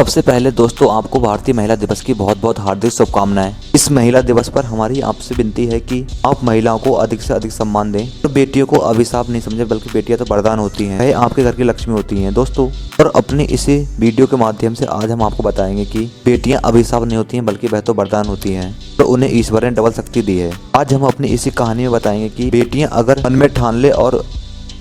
सबसे पहले दोस्तों आपको भारतीय महिला दिवस की बहुत बहुत हार्दिक शुभकामनाएं। इस महिला दिवस पर हमारी आपसे विनती है कि आप महिलाओं को अधिक से अधिक सम्मान दें और बेटियों को अभिशाप नहीं समझे, बल्कि बेटियां तो वरदान होती हैं, वह आपके घर की लक्ष्मी होती हैं दोस्तों। और अपने इसी वीडियो के माध्यम से आज हम आपको बताएंगे कि बेटियां अभिशाप नहीं होती हैं, बल्कि वह तो वरदान होती हैं, तो उन्हें ईश्वर ने डबल शक्ति दी है। आज हम अपनी इसी कहानी में बताएंगे कि बेटियां अगर मन में ठान ले और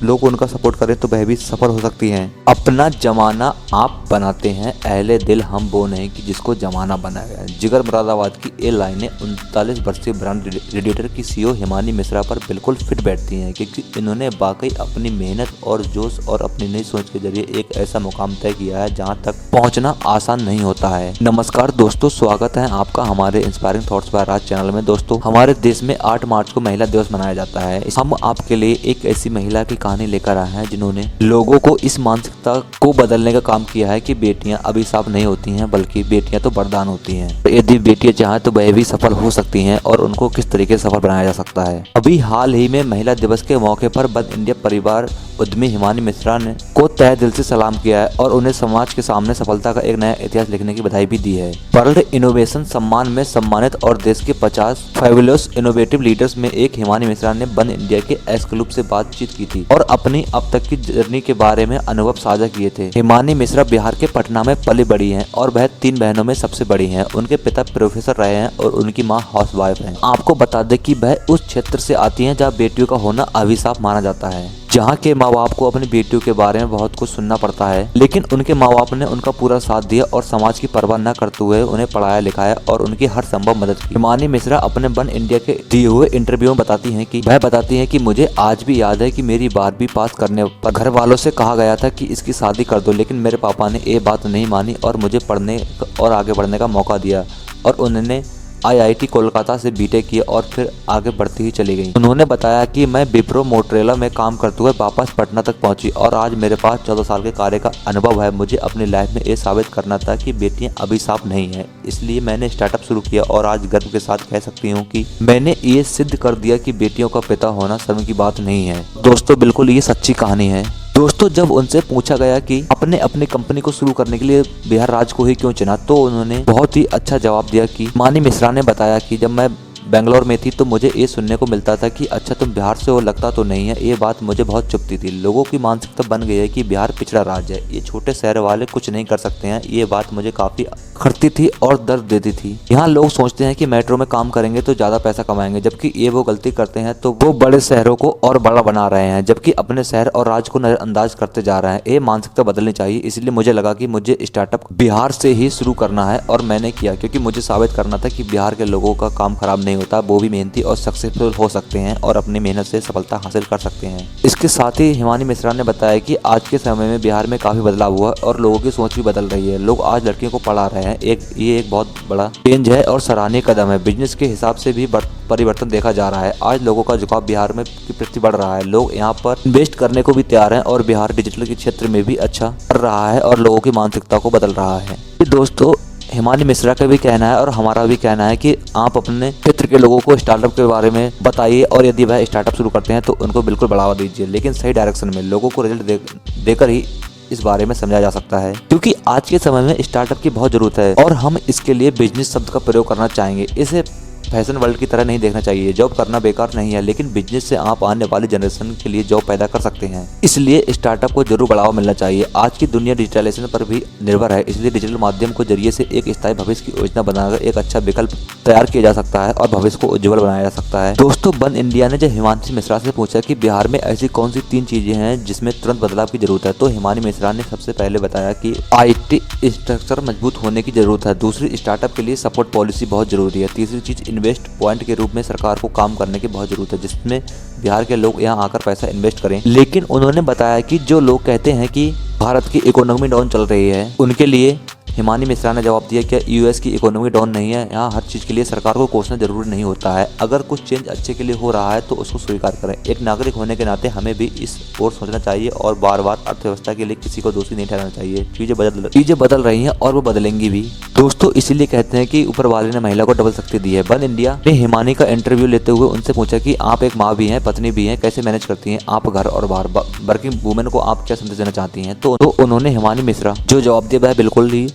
लोग उनका सपोर्ट करें तो वह भी सफल हो सकती हैं। अपना जमाना आप बनाते हैं, अहले दिल हम वो नहीं कि जिसको जमाना बनाया है। जिगर मुरादाबाद की ये लाइनें 39 वर्षीय ब्रांड रेडिएटर की सीईओ हिमानी मिश्रा पर बिल्कुल फिट बैठती हैं, क्योंकि इन्होंने वाकई अपनी मेहनत और जोश और अपनी नई सोच के जरिए एक ऐसा मुकाम तय किया है जहाँ तक पहुँचना आसान नहीं होता है। नमस्कार दोस्तों, स्वागत है आपका हमारे इंस्पायरिंग थॉट्स बाय राज चैनल में। दोस्तों, हमारे देश में 8 मार्च को महिला दिवस मनाया जाता है। हम आपके लिए एक ऐसी महिला की कहानी लेकर आए हैं जिन्होंने लोगों को इस मानसिकता को बदलने का काम किया है कि बेटियां अभिशाप नहीं होती हैं, बल्कि बेटियां तो वरदान होती हैं। तो यदि बेटियां चाहें तो वह भी सफल हो सकती हैं और उनको किस तरीके से सफल बनाया जा सकता है। अभी हाल ही में महिला दिवस के मौके पर वन इंडिया परिवार उद्यमी हिमानी मिश्रा ने को तहे दिल से सलाम किया है और उन्हें समाज के सामने सफलता का एक नया इतिहास लिखने की बधाई भी दी है। वर्ल्ड इनोवेशन सम्मान में सम्मानित और देश के 50 फेबुलस इनोवेटिव लीडर्स में एक हिमानी मिश्रा ने वन इंडिया के एस क्लब से बातचीत की थी और अपनी अब तक की जर्नी के बारे में अनुभव साझा किए थे। हिमानी मिश्रा बिहार के पटना में पली बड़ी हैं और वह 3 बहनों में सबसे बड़ी हैं। उनके पिता प्रोफेसर रहे हैं और उनकी माँ हाउसवाइफ हैं। आपको बता दें कि वह उस क्षेत्र से आती हैं जहाँ बेटियों का होना अभिशाप माना जाता है, जहाँ के माँ बाप को अपनी बेटियों के बारे में बहुत कुछ सुनना पड़ता है, लेकिन उनके माँ बाप ने उनका पूरा साथ दिया और समाज की परवाह न करते हुए उन्हें पढ़ाया लिखाया और उनकी हर संभव मदद की। हिमानी मिश्रा अपने वन इंडिया के दिए हुए इंटरव्यू में बताती हैं कि मुझे आज भी याद है कि मेरी 12वीं पास करने पर घर वालों से कहा गया था कि इसकी शादी कर दो, लेकिन मेरे पापा ने ये बात नहीं मानी और मुझे पढ़ने और आगे बढ़ने का मौका दिया और उन्होंने IIT कोलकाता से बीटेक किया और फिर आगे बढ़ती ही चली गई। उन्होंने बताया कि मैं विप्रो मोटरेला में काम करते हुए वापस पटना तक पहुंची और आज मेरे पास 14 साल के कार्य का अनुभव है। मुझे अपनी लाइफ में ये साबित करना था कि बेटियां अभिशाप नहीं है, इसलिए मैंने स्टार्टअप शुरू किया और आज गर्व के साथ कह सकती हूँ कि मैंने ये सिद्ध कर दिया कि बेटियों का पिता होना शर्म की बात नहीं है। दोस्तों, बिल्कुल ये सच्ची कहानी है। दोस्तों, जब उनसे पूछा गया कि आपने अपनी कंपनी को शुरू करने के लिए बिहार राज्य को ही क्यों चुना, तो उन्होंने बहुत ही अच्छा जवाब दिया कि हिमानी मिश्रा ने बताया कि जब मैं बेंगलोर में थी तो मुझे ये सुनने को मिलता था कि अच्छा तुम बिहार से हो, लगता तो नहीं है। ये बात मुझे बहुत चुभती थी। लोगों की मानसिकता बन गई है कि बिहार पिछड़ा राज्य है, ये छोटे शहर वाले कुछ नहीं कर सकते हैं। ये बात मुझे काफी खटती थी और दर्द देती थी। यहाँ लोग सोचते हैं कि मेट्रो में काम करेंगे तो ज्यादा पैसा कमाएंगे, जबकि ये वो गलती करते हैं तो वो बड़े शहरों को और बड़ा बना रहे हैं, जबकि अपने शहर और राज्य को नजरअंदाज करते जा रहे हैं। ये मानसिकता बदलनी चाहिए। इसलिए मुझे लगा कि मुझे स्टार्टअप बिहार से ही शुरू करना है और मैंने किया, क्योंकि मुझे साबित करना था कि बिहार के लोगों का काम खराब नहीं होता, वो भी मेहनती और सक्सेसफुल हो सकते हैं और अपनी मेहनत से सफलता हासिल कर सकते हैं। इसके साथ ही हिमानी मिश्रा ने बताया कि आज के समय में बिहार में काफी बदलाव हुआ और लोगों की सोच भी बदल रही है। लोग आज लड़कियों को पढ़ा रहे हैं। ये एक बहुत बड़ा चेंज है और सराहनीय कदम है। बिजनेस के हिसाब से भी परिवर्तन देखा जा रहा है। आज लोगों का झुकाव बिहार में की प्रति बढ़ रहा है। लोग यहाँ पर इन्वेस्ट करने को भी तैयार हैं और बिहार डिजिटल के क्षेत्र में भी अच्छा कर रहा है और लोगों की मानसिकता को बदल रहा है। दोस्तों, हिमानी मिश्रा का भी कहना है और हमारा भी कहना है कि आप अपने क्षेत्र के लोगों को स्टार्टअप के बारे में बताइए और यदि वह स्टार्टअप शुरू करते हैं तो उनको बिल्कुल बढ़ावा दीजिए, लेकिन सही डायरेक्शन में। लोगों को रिजल्ट देकर ही इस बारे में समझा जा सकता है, क्योंकि आज के समय में स्टार्टअप की बहुत जरूरत है और हम इसके लिए बिजनेस शब्द का प्रयोग करना चाहेंगे। इसे फैशन वर्ल्ड की तरह नहीं देखना चाहिए। जॉब करना बेकार नहीं है, लेकिन बिजनेस से आप आने वाली जनरेशन के लिए जॉब पैदा कर सकते हैं। इसलिए स्टार्टअप को जरूर बढ़ावा मिलना चाहिए। आज की दुनिया डिजिटलाइजेशन पर भी निर्भर है, इसलिए डिजिटल माध्यम को जरिए से एक स्थायी भविष्य की योजना बनाकर एक अच्छा विकल्प तैयार किया जा सकता है और भविष्य को उज्जवल बनाया जा सकता है। दोस्तों, वन इंडिया ने जब हिमानी मिश्रा से पूछा कि बिहार में ऐसी कौन सी 3 चीजें हैं जिसमें तुरंत बदलाव की जरूरत है, तो हिमानी मिश्रा ने सबसे पहले बताया कि IT स्ट्रक्चर मजबूत होने की जरूरत है। दूसरी, स्टार्टअप के लिए सपोर्ट पॉलिसी बहुत जरूरी है। तीसरी चीज, इन्वेस्ट पॉइंट के रूप में सरकार को काम करने की बहुत जरूरत है, जिसमें बिहार के लोग यहाँ आकर पैसा इन्वेस्ट करें। लेकिन उन्होंने बताया कि जो लोग कहते हैं कि भारत की इकोनॉमी डाउन चल रही है, उनके लिए हिमानी मिश्रा ने जवाब दिया कि यूएस की इकोनॉमी डाउन नहीं है। यहाँ हर चीज के लिए सरकार को कोसना जरूरी नहीं होता है। अगर कुछ चेंज अच्छे के लिए हो रहा है तो उसको स्वीकार करें। एक नागरिक होने के नाते हमें भी इस ओर सोचना चाहिए और बार बार अर्थव्यवस्था के लिए किसी को दोषी नहीं ठहराना चाहिए। चीजें बदल रही हैं और वो बदलेंगी भी। दोस्तों, इसीलिए कहते हैं कि ऊपर वाले ने महिला को डबल शक्ति दी है। वन इंडिया ने हिमानी का इंटरव्यू लेते हुए उनसे पूछा कि आप एक माँ भी हैं, पत्नी भी हैं, कैसे मैनेज करती हैं आप घर और बाहर? वर्किंग वुमेन को आप क्या संदेश देना चाहती हैं? तो उन्होंने हिमानी मिश्रा जो जवाब दिया वह बिल्कुल ही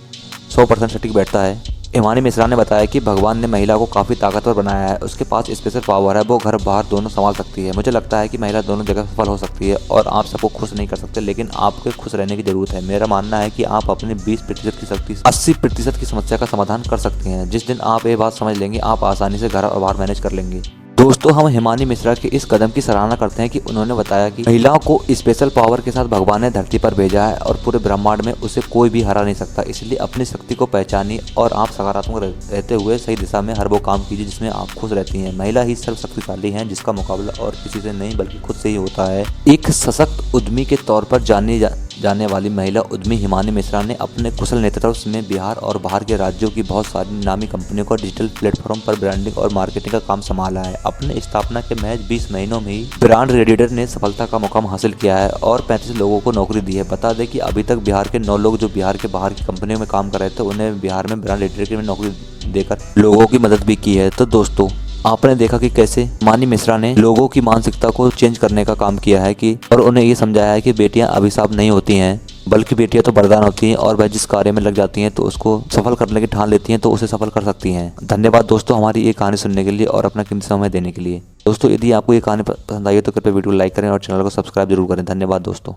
100% सटीक बैठता है। हिमानी मिश्रा ने बताया कि भगवान ने महिला को काफ़ी ताकतवर बनाया है, उसके पास स्पेशल पावर है, वो घर बाहर दोनों संभाल सकती है। मुझे लगता है कि महिला दोनों जगह सफल हो सकती है और आप सबको खुश नहीं कर सकते, लेकिन आपको खुश रहने की जरूरत है। मेरा मानना है कि आप अपने 20% की शक्ति 80% की समस्या का समाधान कर सकते हैं। जिस दिन आप ये बात समझ लेंगे, आप आसानी से घर और बाहर मैनेज कर लेंगे। दोस्तों, हम हिमानी मिश्रा के इस कदम की सराहना करते हैं कि उन्होंने बताया कि महिलाओं को स्पेशल पावर के साथ भगवान ने धरती पर भेजा है और पूरे ब्रह्मांड में उसे कोई भी हरा नहीं सकता। इसलिए अपनी शक्ति को पहचानिए और आप सकारात्मक रहते हुए सही दिशा में हर वो काम कीजिए जिसमें आप खुश रहती हैं। महिला ही सर्वशक्तिशाली हैं, जिसका मुकाबला और किसी से नहीं बल्कि खुद से ही होता है। एक सशक्त उद्यमी के तौर पर जाने वाली महिला उद्यमी हिमानी मिश्रा ने अपने कुशल नेतृत्व में बिहार और बाहर के राज्यों की बहुत सारी नामी कंपनियों को डिजिटल प्लेटफॉर्म पर ब्रांडिंग और मार्केटिंग का काम संभाला है। अपने स्थापना के महज 20 महीनों में ही ब्रांड रेडिएटर ने सफलता का मुकाम हासिल किया है और 35 लोगों को नौकरी दी है। बता दें कि अभी तक बिहार के 9 लोग जो बिहार के बाहर की कंपनियों में काम कर रहे थे, उन्हें बिहार में ब्रांड रेडिएटर में नौकरी देकर लोगों की मदद भी की है। तो दोस्तों, आपने देखा कि कैसे हिमानी मिश्रा ने लोगों की मानसिकता को चेंज करने का काम किया है कि और उन्हें ये समझाया है कि बेटियां अभिशाप नहीं होती हैं, बल्कि बेटियां तो वरदान होती हैं और वह जिस कार्य में लग जाती हैं तो उसको सफल करने की ठान लेती हैं तो उसे सफल कर सकती हैं। धन्यवाद दोस्तों, हमारी ये कहानी सुनने के लिए और अपना कीमती समय देने के लिए। दोस्तों, यदि आपको ये कहानी पसंद आई है तो कृपया वीडियो को लाइक करें और चैनल को सब्सक्राइब जरूर करें। धन्यवाद दोस्तों।